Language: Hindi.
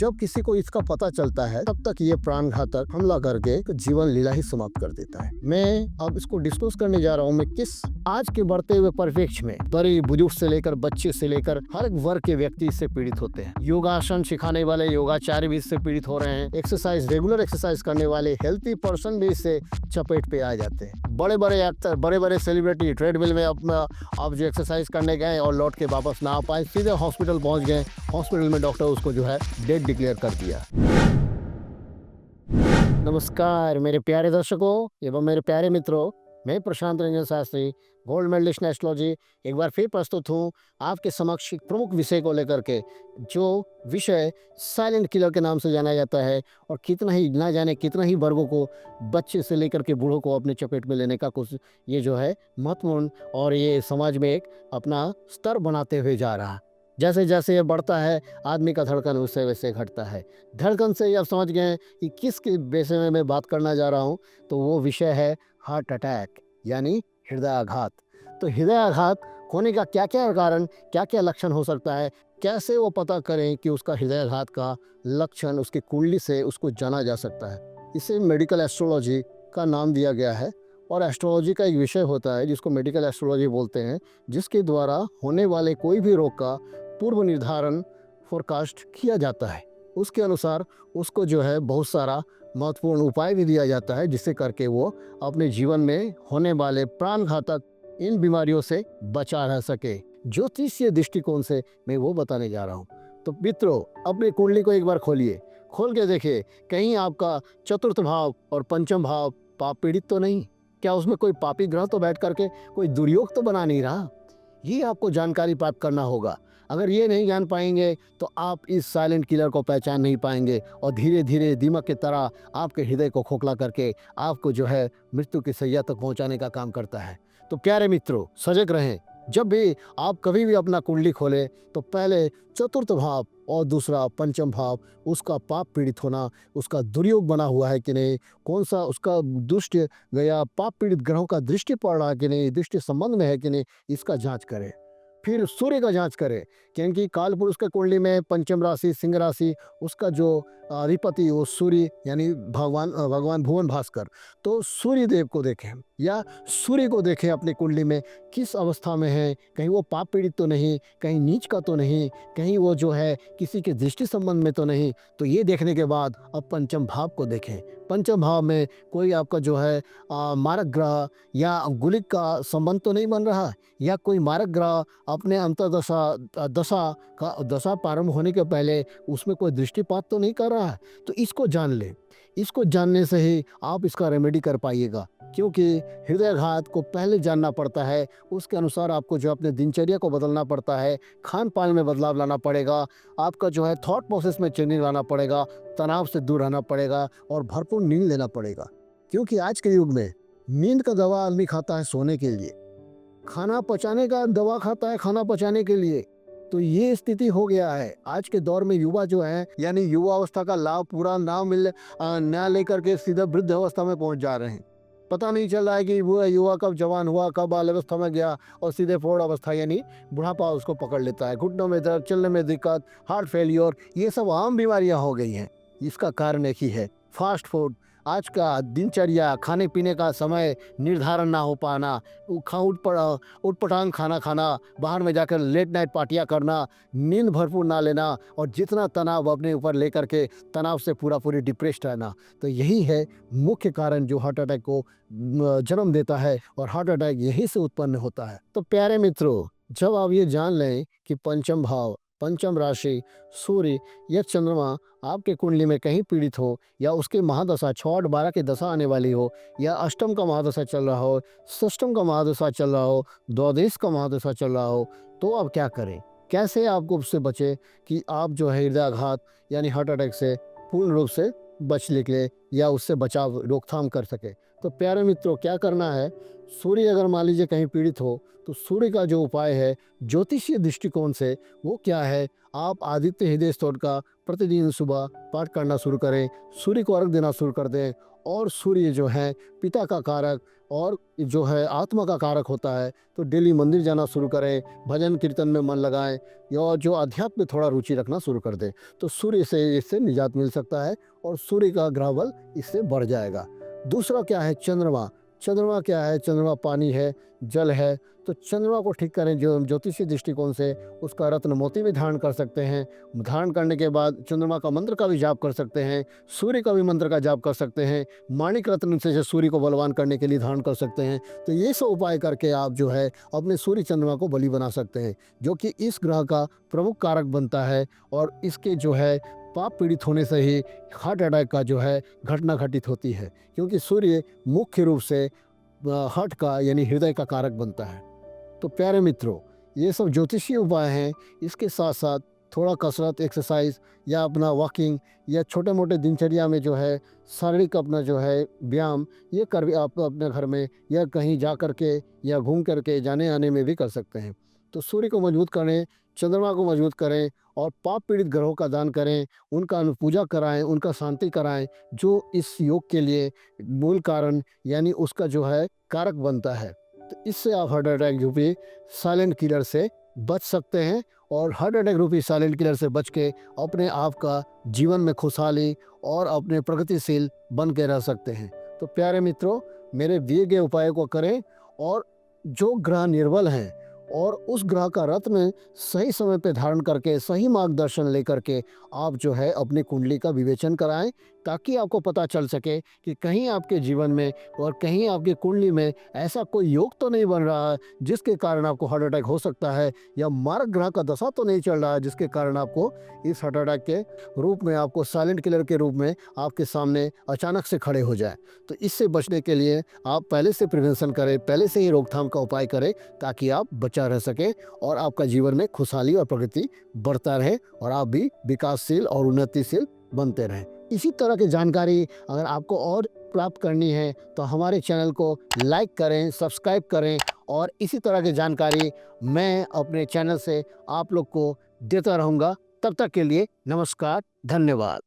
जब किसी को इसका पता चलता है तब तक ये प्राण घातक हमला करके जीवन लीला ही समाप्त कर देता है। मैं अब इसको डिस्कस करने जा रहा हूँ मैं किस आज के बढ़ते हुए परिप्रेक्ष्य में बड़े बुजुर्ग से लेकर बच्चे से लेकर हर एक वर्ग के व्यक्ति इससे पीड़ित होते हैं। योगासन सिखाने वाले योगाचार्य भी इससे पीड़ित हो रहे हैं। एक्सरसाइज रेगुलर एक्सरसाइज करने वाले हेल्थी पर्सन भी इससे चपेट पे आ जाते हैं। बड़े बड़े एक्टर बड़े बड़े सेलिब्रिटी ट्रेडमिल में अपना अब जो एक्सरसाइज करने गए और लौट के वापस ना आ पाए, सीधे हॉस्पिटल पहुंच गए। हॉस्पिटल में डॉक्टर उसको जो है डेड डिक्लेयर कर दिया। नमस्कार मेरे प्यारे दर्शकों एवं मेरे प्यारे मित्रों, मैं Prashant Ranjan Shastri gold medalist astrology एक बार फिर प्रस्तुत हूँ आपके समक्ष एक प्रमुख विषय को लेकर के, जो विषय साइलेंट किलर के नाम से जाना जाता है और कितना ही ना जाने कितना ही वर्गों को बच्चे से लेकर के बूढ़ों को अपने चपेट में लेने का कुछ ये जो है महत्वपूर्ण और ये समाज में एक अपना स्तर बनाते हुए जा रहा है। जैसे जैसे ये बढ़ता है आदमी का धड़कन उससे वैसे घटता है। धड़कन से आप समझ गए कि किसके विषय में मैं बात करना जा रहा हूँ, तो वो विषय है हार्ट अटैक यानी हृदयाघात। तो हृदयाघात होने का क्या क्या कारण क्या क्या लक्षण हो सकता है, कैसे वो पता करें कि उसका हृदयाघात का लक्षण उसकी कुंडली से उसको जाना जा सकता है। इसे मेडिकल एस्ट्रोलॉजी का नाम दिया गया है और एस्ट्रोलॉजी का एक विषय होता है जिसको मेडिकल एस्ट्रोलॉजी बोलते हैं, जिसके द्वारा होने वाले कोई भी रोग का पूर्व निर्धारण फोरकास्ट किया जाता है। उसके अनुसार उसको जो है बहुत सारा महत्वपूर्ण उपाय भी दिया जाता है, जिससे करके वो अपने जीवन में होने वाले प्राण घातक इन बीमारियों से बचा रह सके। ज्योतिषीय दृष्टिकोण से मैं वो बताने जा रहा हूँ। तो मित्रों, अपनी कुंडली को एक बार खोलिए, खोल के देखिए कहीं आपका चतुर्थ भाव और पंचम भाव पाप पीड़ित तो नहीं। क्या उसमें कोई पापी ग्रह तो बैठ करके कोई दुर्योग तो बना नहीं रहा? ये आपको जानकारी प्राप्त करना होगा। अगर ये नहीं जान पाएंगे तो आप इस साइलेंट किलर को पहचान नहीं पाएंगे और धीरे धीरे दीमक की तरह आपके हृदय को खोखला करके आपको जो है मृत्यु की सैया तक पहुंचाने का काम करता है। तो प्यारे मित्रों, सजग रहें। जब भी आप कभी भी अपना कुंडली खोलें तो पहले चतुर्थ भाव और दूसरा पंचम भाव, उसका पाप पीड़ित होना, उसका दुर्योग बना हुआ है कि नहीं, कौन सा उसका दुष्ट या पाप पीड़ित ग्रहों का दृष्टि पड़ रहा है कि नहीं, दृष्टि संबंध में है कि नहीं, इसका जांच करें। फिर सूर्य का जांच करें, क्योंकि काल पुरुष के कुंडली में पंचम राशि सिंह राशि, उसका जो अधिपति वो सूर्य यानी भगवान भुवन भास्कर। तो सूर्य देव को देखें या सूर्य को देखें अपनी कुंडली में किस अवस्था में है, कहीं वो पाप पीड़ित तो नहीं, कहीं नीच का तो नहीं, कहीं वो जो है किसी के दृष्टि संबंध में तो नहीं। तो ये देखने के बाद अब पंचम भाव को देखें। पंचम भाव में कोई आपका जो है मारक ग्रह या गुलिक का संबंध तो नहीं बन रहा, या कोई मारक ग्रह अपने दशा प्रारंभ होने के पहले उसमें कोई दृष्टिपात तो नहीं कर रहा है। तो इसको जान ले। इसको जानने से ही आप इसका रेमेडी कर पाइएगा, क्योंकि हृदयाघात को पहले जानना पड़ता है। उसके अनुसार आपको जो अपने दिनचर्या को बदलना पड़ता है, खान पान में बदलाव लाना पड़ेगा, आपका जो है थॉट प्रोसेस में चेंजिंग लाना पड़ेगा, तनाव से दूर रहना पड़ेगा और भरपूर नींद लेना पड़ेगा। क्योंकि आज के युग में नींद का दवा आदमी खाता है सोने के लिए, खाना पचाने का दवा खाता है खाना पचाने के लिए। तो ये स्थिति हो गया है आज के दौर में। युवा जो है यानी युवा अवस्था का लाभ पूरा ना लेकर के सीधा वृद्ध अवस्था में पहुंच जा रहे हैं। पता नहीं चल रहा है कि वो युवा कब जवान हुआ, कब बाल अवस्था में गया और सीधे प्रौढ़ अवस्था यानी बुढ़ापा उसको पकड़ लेता है। घुटनों में दर्द, चलने में दिक्कत, हार्ट फेलियर, ये सब आम बीमारियां हो गई हैं। इसका कारण एक ही है, फास्ट फूड। आज का दिनचर्या, खाने पीने का समय निर्धारण ना हो पाना, उटपटांग खाना खाना, बाहर में जाकर लेट नाइट पार्टियां करना, नींद भरपूर ना लेना और जितना तनाव अपने ऊपर लेकर के तनाव से पूरी डिप्रेस्ड रहना। तो यही है मुख्य कारण जो हार्ट अटैक को जन्म देता है और हार्ट अटैक यही से उत्पन्न होता है। तो प्यारे मित्रों, जब आप ये जान लें कि पंचम भाव, पंचम राशि, सूर्य या चंद्रमा आपके कुंडली में कहीं पीड़ित हो, या उसके महादशा 6 और 12 की दशा आने वाली हो, या अष्टम का महादशा चल रहा हो, षष्टम का महादशा चल रहा हो, द्वादश का महादशा चल रहा हो, तो अब क्या करें, कैसे आपको उससे बचे कि आप जो है हृदयाघात यानी हार्ट अटैक से पूर्ण रूप से बच निकले या उससे बचाव रोकथाम कर सके। तो प्यारे मित्रों, क्या करना है, सूर्य अगर मान लीजिए कहीं पीड़ित हो तो सूर्य का जो उपाय है ज्योतिषीय दृष्टिकोण से वो क्या है, आप आदित्य हृदय स्तोत्र का प्रतिदिन सुबह पाठ करना शुरू करें, सूर्य को अर्घ देना शुरू कर दें। और सूर्य जो है पिता का कारक और जो है आत्मा का कारक होता है, तो डेली मंदिर जाना शुरू करें, भजन कीर्तन में मन लगाएं और जो अध्यात्म में थोड़ा रुचि रखना शुरू कर दें, तो सूर्य से इससे निजात मिल सकता है और सूर्य का ग्रह बल इससे बढ़ जाएगा। दूसरा क्या है, चंद्रमा। चंद्रमा क्या है, चंद्रमा पानी है, जल है, तो चंद्रमा को ठीक करें जो ज्योतिषीय दृष्टिकोण से उसका रत्न मोती भी धारण कर सकते हैं। धारण करने के बाद चंद्रमा का मंत्र का भी जाप कर सकते हैं, सूर्य का भी मंत्र का जाप कर सकते हैं, माणिक रत्न से सूर्य को बलवान करने के लिए धारण कर सकते हैं। तो ये सब उपाय करके आप जो है अपने सूर्य चंद्रमा को बलि बना सकते हैं, जो कि इस ग्रह का प्रमुख कारक बनता है और इसके जो है पाप पीड़ित होने से ही हार्ट अटैक का जो है घटना घटित होती है, क्योंकि सूर्य मुख्य रूप से हार्ट का यानी हृदय का कारक बनता है। तो प्यारे मित्रों, ये सब ज्योतिषीय उपाय हैं। इसके साथ साथ थोड़ा कसरत, एक्सरसाइज या अपना वॉकिंग या छोटे मोटे दिनचर्या में जो है शारीरिक अपना जो है व्यायाम, ये कर भी आप अपने घर में या कहीं जा कर के या घूम कर के जाने आने में भी कर सकते हैं। तो सूर्य को मजबूत करें, चंद्रमा को मजबूत करें और पाप पीड़ित ग्रहों का दान करें, उनका पूजा कराएं, उनका शांति कराएं, जो इस योग के लिए मूल कारण यानी उसका जो है कारक बनता है। तो इससे आप हार्ट अटैक रूपी साइलेंट किलर से बच सकते हैं और हार्ट अटैक रूपी साइलेंट किलर से बच के अपने आप का जीवन में खुशहाली और अपने प्रगतिशील बन के रह सकते हैं। तो प्यारे मित्रों, मेरे दिए गए उपाय को करें और जो ग्रह निर्बल हैं और उस ग्रह का रत्न सही समय पे धारण करके सही मार्गदर्शन लेकर के आप जो है अपनी कुंडली का विवेचन कराएं, ताकि आपको पता चल सके कि कहीं आपके जीवन में और कहीं आपकी कुंडली में ऐसा कोई योग तो नहीं बन रहा है जिसके कारण आपको हार्ट अटैक हो सकता है, या मारक ग्रह का दशा तो नहीं चल रहा है जिसके कारण आपको इस हार्ट अटैक के रूप में, आपको साइलेंट किलर के रूप में आपके सामने अचानक से खड़े हो जाए। तो इससे बचने के लिए आप पहले से प्रिवेंशन करें, पहले से ही रोकथाम का उपाय करें, ताकि आप बचा रह सकें और आपका जीवन में खुशहाली और प्रगति बढ़ता रहे और आप भी विकासशील और उन्नतिशील बनते रहें। इसी तरह की जानकारी अगर आपको और प्राप्त करनी है तो हमारे चैनल को लाइक करें, सब्सक्राइब करें और इसी तरह की जानकारी मैं अपने चैनल से आप लोग को देता रहूँगा। तब तक के लिए नमस्कार, धन्यवाद।